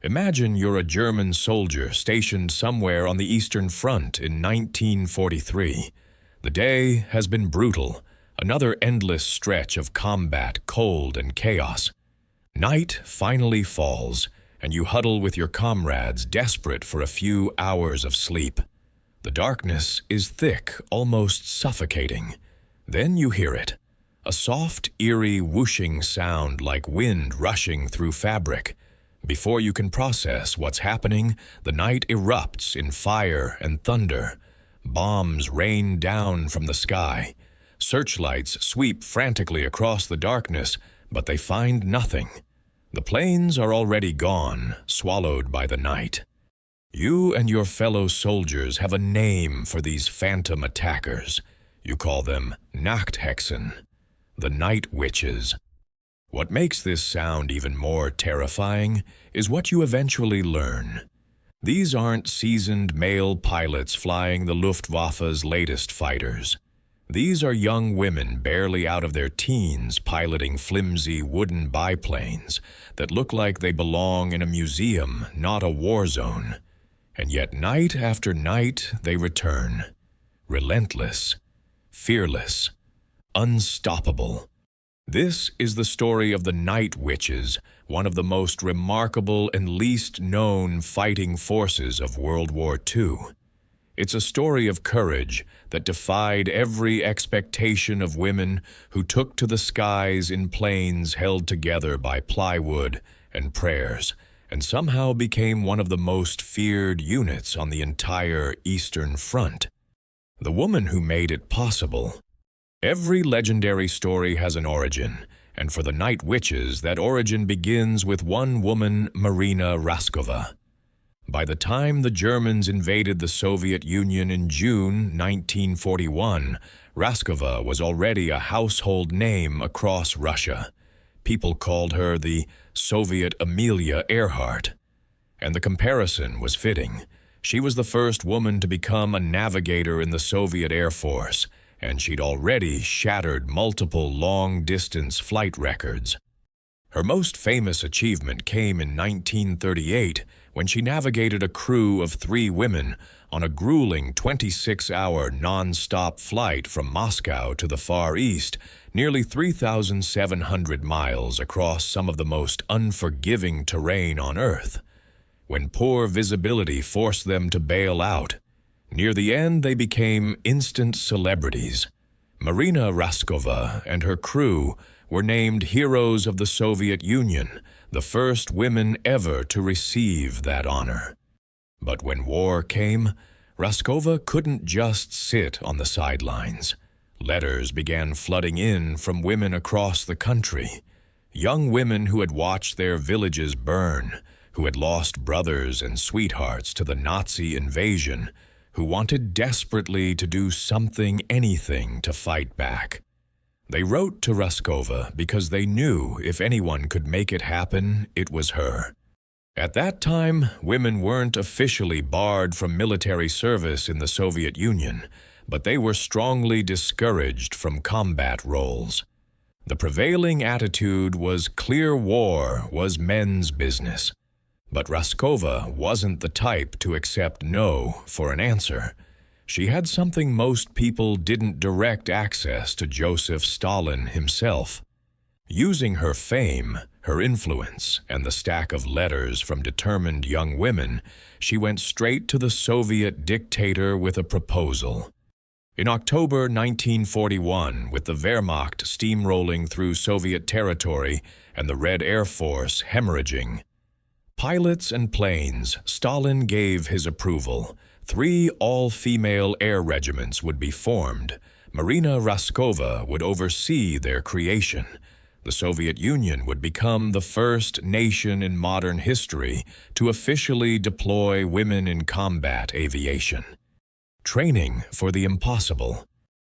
Imagine you're a German soldier stationed somewhere on the Eastern Front in 1943. The day has been brutal, another endless stretch of combat, cold, and chaos. Night finally falls, and you huddle with your comrades, desperate for a few hours of sleep. The darkness is thick, almost suffocating. Then you hear it, a soft, eerie, whooshing sound like wind rushing through fabric. Before you can process what's happening, the night erupts in fire and thunder. Bombs rain down from the sky. Searchlights sweep frantically across the darkness, but they find nothing. The planes are already gone, swallowed by the night. You and your fellow soldiers have a name for these phantom attackers. You call them Nachthexen, the night witches. What makes this sound even more terrifying is what you eventually learn. These aren't seasoned male pilots flying the Luftwaffe's latest fighters. These are young women barely out of their teens piloting flimsy wooden biplanes that look like they belong in a museum, not a war zone. And yet night after night they return. Relentless, fearless, unstoppable. This is the story of the Night Witches, one of the most remarkable and least known fighting forces of World War II. It's a story of courage that defied every expectation of women who took to the skies in planes held together by plywood and prayers, and somehow became one of the most feared units on the entire Eastern Front. The woman who made it possible. Every legendary story has an origin, and for the Night Witches, that origin begins with one woman, Marina Raskova. By the time the Germans invaded the Soviet Union in June 1941, Raskova was already a household name across Russia. People called her the Soviet Amelia Earhart. And the comparison was fitting. She was the first woman to become a navigator in the Soviet Air Force, and she'd already shattered multiple long-distance flight records. Her most famous achievement came in 1938 when she navigated a crew of 3 women on a grueling 26-hour non-stop flight from Moscow to the Far East, nearly 3,700 miles across some of the most unforgiving terrain on Earth. When poor visibility forced them to bail out, near the end they became instant celebrities. Marina Raskova and her crew were named Heroes of the Soviet Union, the first women ever to receive that honor. But when war came, Raskova couldn't just sit on the sidelines. Letters began flooding in from women across the country. Young women who had watched their villages burn, who had lost brothers and sweethearts to the Nazi invasion, who wanted desperately to do something, anything, to fight back. They wrote to Raskova because they knew if anyone could make it happen, it was her. At that time, women weren't officially barred from military service in the Soviet Union, but they were strongly discouraged from combat roles. The prevailing attitude was clear war was men's business. But Raskova wasn't the type to accept no for an answer. She had something most people didn't: direct access to Joseph Stalin himself. Using her fame, her influence, and the stack of letters from determined young women, she went straight to the Soviet dictator with a proposal. In October 1941, with the Wehrmacht steamrolling through Soviet territory and the Red Air Force hemorrhaging, pilots and planes, Stalin gave his approval. 3 all-female air regiments would be formed. Marina Raskova would oversee their creation. The Soviet Union would become the first nation in modern history to officially deploy women in combat aviation. Training for the impossible.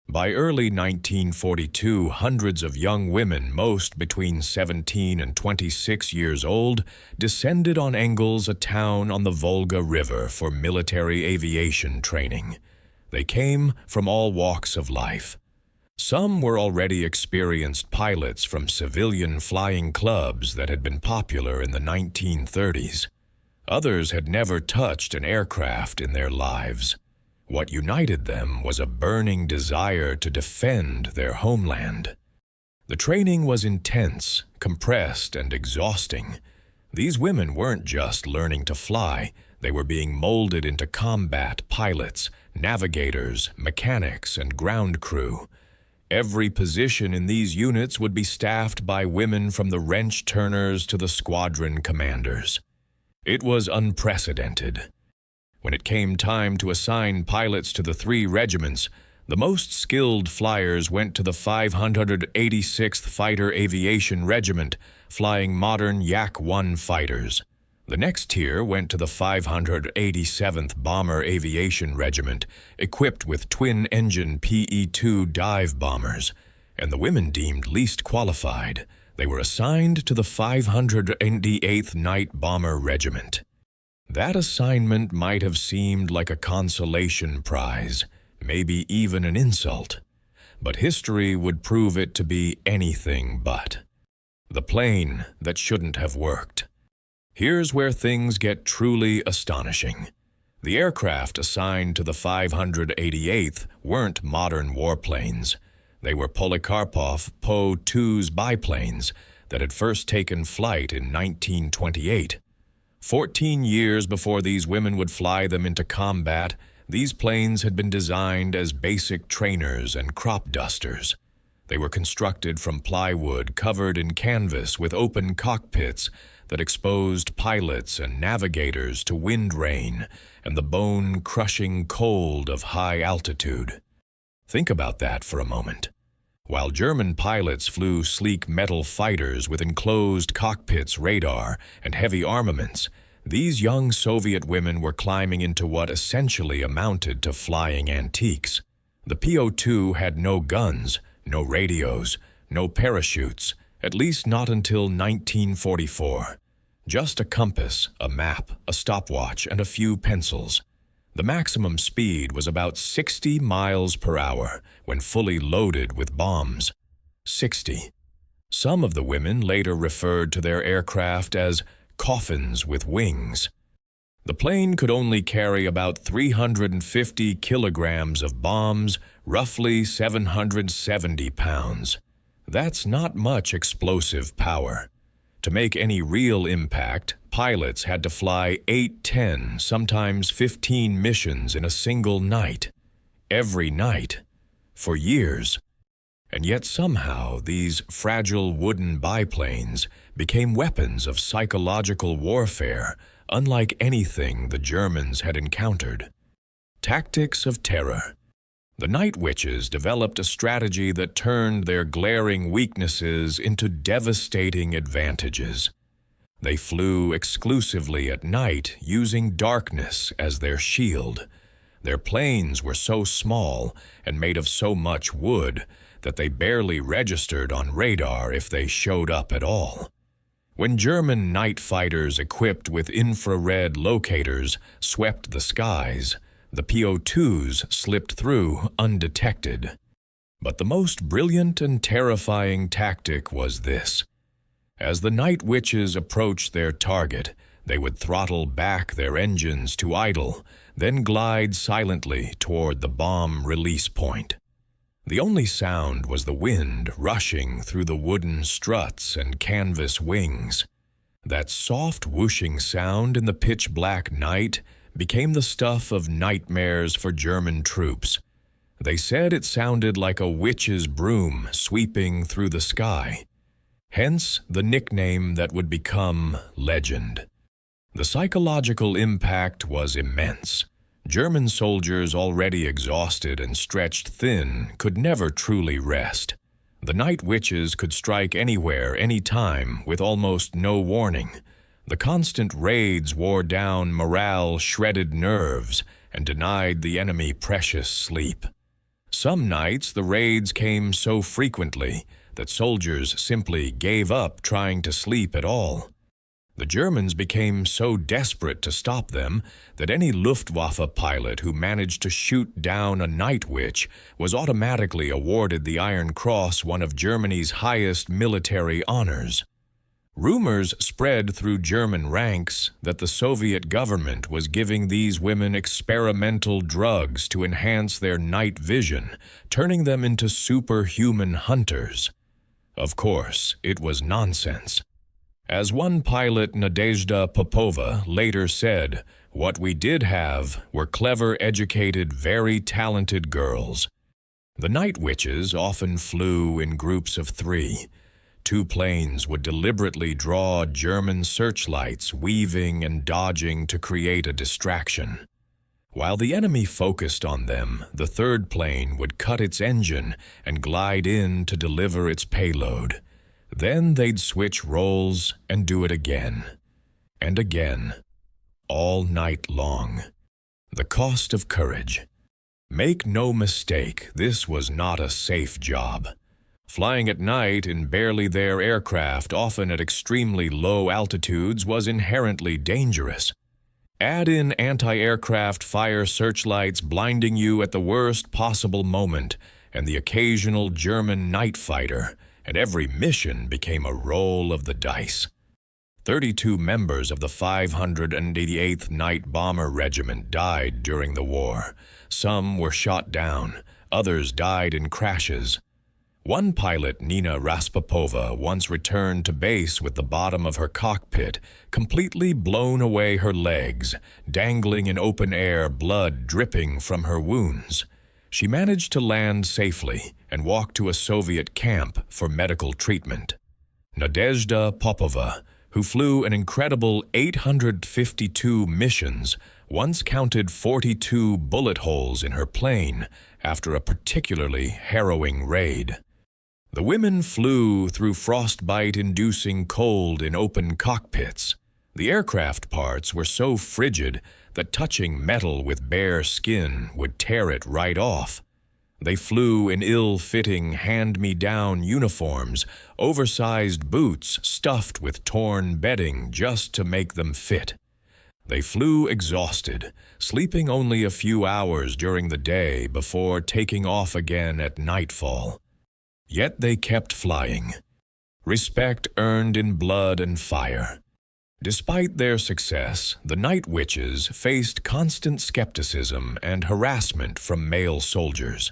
By early 1942, hundreds of young women, most between 17 and 26 years old, descended on Engels, a town on the Volga River, for military aviation training. They came from all walks of life. Some were already experienced pilots from civilian flying clubs that had been popular in the 1930s. Others had never touched an aircraft in their lives. What united them was a burning desire to defend their homeland. The training was intense, compressed, and exhausting. These women weren't just learning to fly, they were being molded into combat pilots, navigators, mechanics, and ground crew. Every position in these units would be staffed by women from the wrench turners to the squadron commanders. It was unprecedented. When it came time to assign pilots to the 3 regiments, the most skilled flyers went to the 586th Fighter Aviation Regiment, flying modern Yak-1 fighters. The next tier went to the 587th Bomber Aviation Regiment, equipped with twin-engine PE-2 dive bombers, and the women deemed least qualified. They were assigned to the 588th Night Bomber Regiment. That assignment might have seemed like a consolation prize, maybe even an insult, but history would prove it to be anything but. The plane that shouldn't have worked. Here's where things get truly astonishing. The aircraft assigned to the 588th weren't modern warplanes. They were Polikarpov Po-2's biplanes that had first taken flight in 1928. 14 years before these women would fly them into combat, these planes had been designed as basic trainers and crop dusters. They were constructed from plywood covered in canvas with open cockpits that exposed pilots and navigators to wind rain and the bone-crushing cold of high altitude. Think about that for a moment. While German pilots flew sleek metal fighters with enclosed cockpits, radar, and heavy armaments, these young Soviet women were climbing into what essentially amounted to flying antiques. The PO-2 had no guns, no radios, no parachutes, at least not until 1944. Just a compass, a map, a stopwatch, and a few pencils. The maximum speed was about 60 miles per hour when fully loaded with bombs. 60. Some of the women later referred to their aircraft as coffins with wings. The plane could only carry about 350 kilograms of bombs, roughly 770 pounds. That's not much explosive power. To make any real impact, pilots had to fly 8, 10, sometimes 15 missions in a single night. Every night. For years. And yet somehow these fragile wooden biplanes became weapons of psychological warfare, unlike anything the Germans had encountered. Tactics of terror. The Night Witches developed a strategy that turned their glaring weaknesses into devastating advantages. They flew exclusively at night, using darkness as their shield. Their planes were so small and made of so much wood that they barely registered on radar if they showed up at all. When German night fighters equipped with infrared locators swept the skies, the PO-2s slipped through undetected. But the most brilliant and terrifying tactic was this. As the Night Witches approached their target, they would throttle back their engines to idle, then glide silently toward the bomb release point. The only sound was the wind rushing through the wooden struts and canvas wings. That soft whooshing sound in the pitch-black night became the stuff of nightmares for German troops. They said it sounded like a witch's broom sweeping through the sky. Hence the nickname that would become legend. The psychological impact was immense. German soldiers, already exhausted and stretched thin, could never truly rest. The Night Witches could strike anywhere, anytime, with almost no warning. The constant raids wore down morale, shredded nerves, and denied the enemy precious sleep. Some nights the raids came so frequently that soldiers simply gave up trying to sleep at all. The Germans became so desperate to stop them that any Luftwaffe pilot who managed to shoot down a Night Witch was automatically awarded the Iron Cross, one of Germany's highest military honors. Rumors spread through German ranks that the Soviet government was giving these women experimental drugs to enhance their night vision, turning them into superhuman hunters. Of course, it was nonsense. As one pilot, Nadezhda Popova, later said, "What we did have were clever, educated, very talented girls." The night witches often flew in groups of 3. 2 planes would deliberately draw German searchlights, weaving and dodging to create a distraction. While the enemy focused on them, the 3rd plane would cut its engine and glide in to deliver its payload. Then they'd switch roles and do it again. And again. All night long. The cost of courage. Make no mistake, this was not a safe job. Flying at night in barely their aircraft, often at extremely low altitudes, was inherently dangerous. Add in anti-aircraft fire searchlights blinding you at the worst possible moment, and the occasional German night fighter, and every mission became a roll of the dice. 32 members of the 588th Night Bomber Regiment died during the war. Some were shot down, others died in crashes. One pilot, Nina Raspopova, once returned to base with the bottom of her cockpit completely blown away, her legs dangling in open air, blood dripping from her wounds. She managed to land safely and walk to a Soviet camp for medical treatment. Nadezhda Popova, who flew an incredible 852 missions, once counted 42 bullet holes in her plane after a particularly harrowing raid. The women flew through frostbite-inducing cold in open cockpits. The aircraft parts were so frigid that touching metal with bare skin would tear it right off. They flew in ill-fitting hand-me-down uniforms, oversized boots stuffed with torn bedding just to make them fit. They flew exhausted, sleeping only a few hours during the day before taking off again at nightfall. Yet they kept flying. Respect earned in blood and fire. Despite their success, the night witches faced constant skepticism and harassment from male soldiers.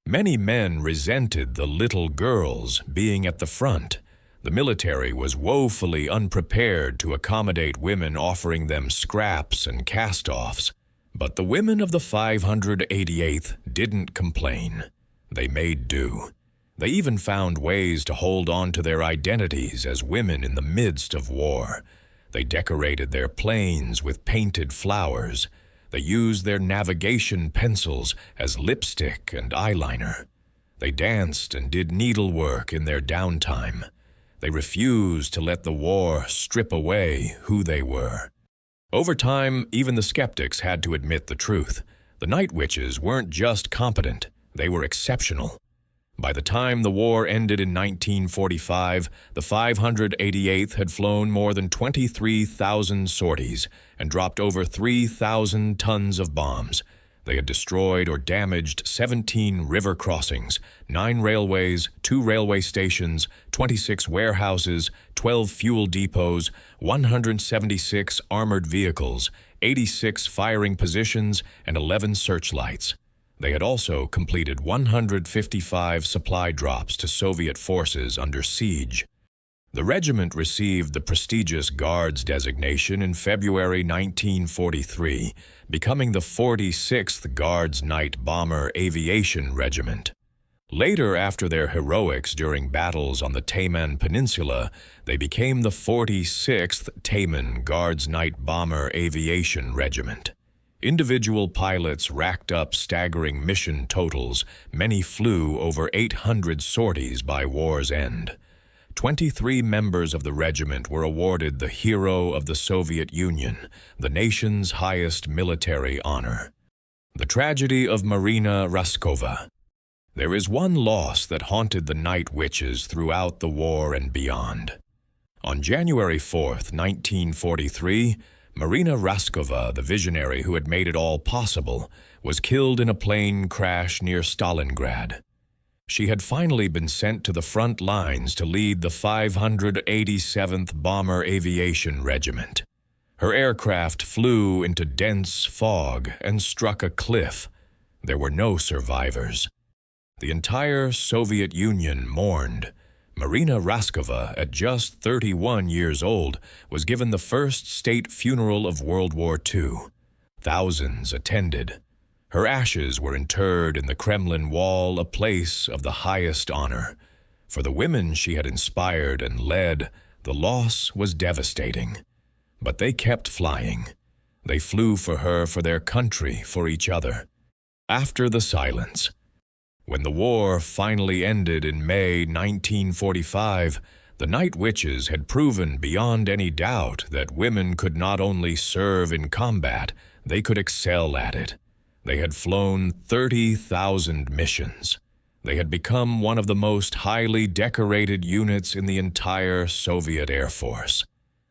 Many men resented the little girls being at the front. The military was woefully unprepared to accommodate women, offering them scraps and cast-offs. But the women of the 588th didn't complain. They made do. They even found ways to hold on to their identities as women in the midst of war. They decorated their planes with painted flowers. They used their navigation pencils as lipstick and eyeliner. They danced and did needlework in their downtime. They refused to let the war strip away who they were. Over time, even the skeptics had to admit the truth. The night witches weren't just competent, they were exceptional. By the time the war ended in 1945, the 588th had flown more than 23,000 sorties and dropped over 3,000 tons of bombs. They had destroyed or damaged 17 river crossings, 9 railways, 2 railway stations, 26 warehouses, 12 fuel depots, 176 armored vehicles, 86 firing positions, and 11 searchlights. They had also completed 155 supply drops to Soviet forces under siege. The regiment received the prestigious Guards designation in February 1943, becoming the 46th Guards Night Bomber Aviation Regiment. Later, after their heroics during battles on the Taman Peninsula, they became the 46th Taman Guards Night Bomber Aviation Regiment. Individual pilots racked up staggering mission totals. Many flew over 800 sorties by war's end. 23 members of the regiment were awarded the Hero of the Soviet Union, the nation's highest military honor. The tragedy of Marina Raskova. There is one loss that haunted the night witches throughout the war and beyond. On January 4th, 1943, Marina Raskova, the visionary who had made it all possible, was killed in a plane crash near Stalingrad. She had finally been sent to the front lines to lead the 587th Bomber Aviation Regiment. Her aircraft flew into dense fog and struck a cliff. There were no survivors. The entire Soviet Union mourned. Marina Raskova, at just 31 years old, was given the first state funeral of World War II. Thousands attended. Her ashes were interred in the Kremlin wall, a place of the highest honor. For the women she had inspired and led, the loss was devastating. But they kept flying. They flew for her, for their country, for each other. After the silence, when the war finally ended in May 1945, the Night Witches had proven beyond any doubt that women could not only serve in combat, they could excel at it. They had flown 30,000 missions. They had become one of the most highly decorated units in the entire Soviet Air Force.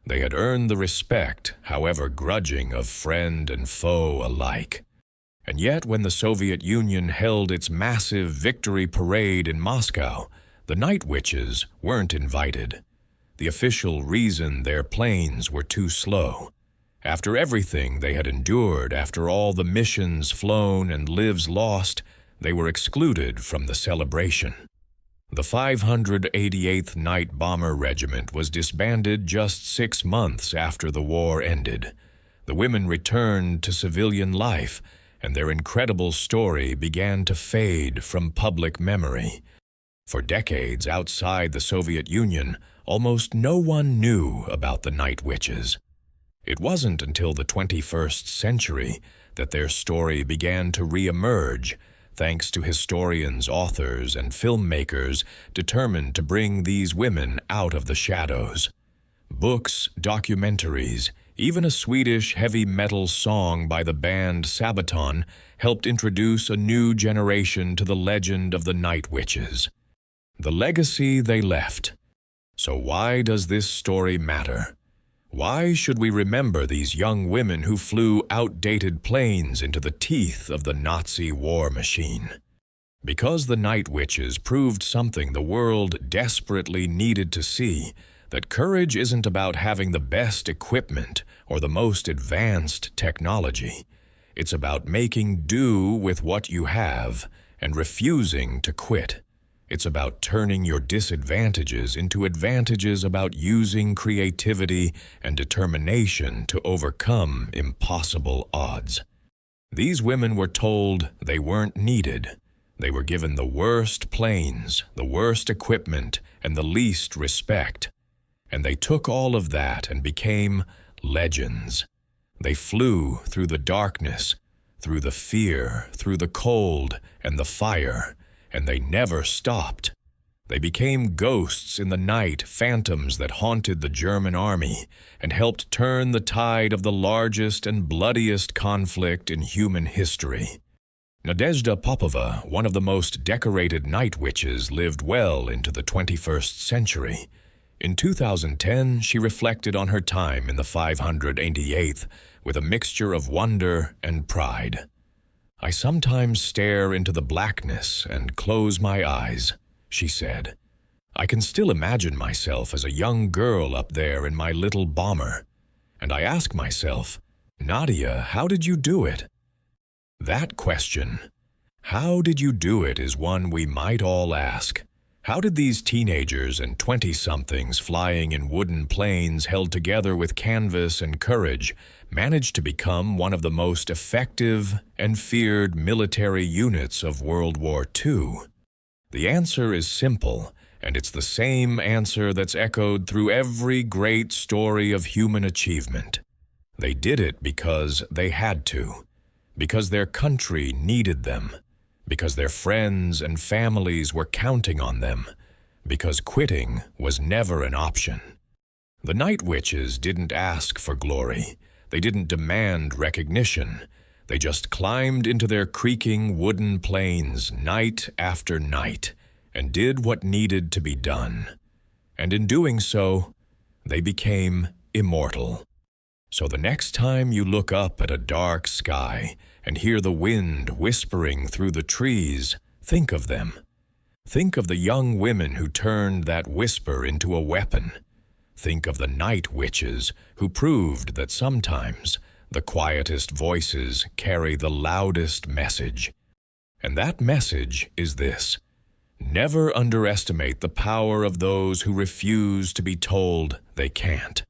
They had earned the respect, however grudging, of friend and foe alike. And yet, when the Soviet Union held its massive victory parade in Moscow, the Night Witches weren't invited. The official reason their planes were too slow. After everything they had endured, after all the missions flown and lives lost, they were excluded from the celebration. The 588th Night Bomber Regiment was disbanded just 6 months after the war ended. The women returned to civilian life, and their incredible story began to fade from public memory. For decades outside the Soviet Union, almost no one knew about the Night Witches. It wasn't until the 21st century that their story began to re-emerge, thanks to historians, authors, and filmmakers determined to bring these women out of the shadows. Books, documentaries, even a Swedish heavy metal song by the band Sabaton helped introduce a new generation to the legend of the Night Witches. The legacy they left. So why does this story matter? Why should we remember these young women who flew outdated planes into the teeth of the Nazi war machine? Because the Night Witches proved something the world desperately needed to see, that courage isn't about having the best equipment or the most advanced technology. It's about making do with what you have and refusing to quit. It's about turning your disadvantages into advantages, about using creativity and determination to overcome impossible odds. These women were told they weren't needed. They were given the worst planes, the worst equipment, and the least respect. And they took all of that and became legends. They flew through the darkness, through the fear, through the cold and the fire, and they never stopped. They became ghosts in the night, phantoms that haunted the German army and helped turn the tide of the largest and bloodiest conflict in human history. Nadezhda Popova, one of the most decorated Night Witches, lived well into the 21st century. In 2010, she reflected on her time in the 588th with a mixture of wonder and pride. "I sometimes stare into the blackness and close my eyes," she said. "I can still imagine myself as a young girl up there in my little bomber. And I ask myself, Nadia, how did you do it?" That question, how did you do it, is one we might all ask. How did these teenagers and 20-somethings flying in wooden planes held together with canvas and courage manage to become one of the most effective and feared military units of World War II? The answer is simple, and it's the same answer that's echoed through every great story of human achievement. They did it because they had to, because their country needed them, because their friends and families were counting on them, because quitting was never an option. The Night Witches didn't ask for glory. They didn't demand recognition. They just climbed into their creaking wooden planes night after night and did what needed to be done. And in doing so, they became immortal. So the next time you look up at a dark sky and hear the wind whispering through the trees, think of them. Think of the young women who turned that whisper into a weapon. Think of the night witches who proved that sometimes the quietest voices carry the loudest message. And that message is this: never underestimate the power of those who refuse to be told they can't.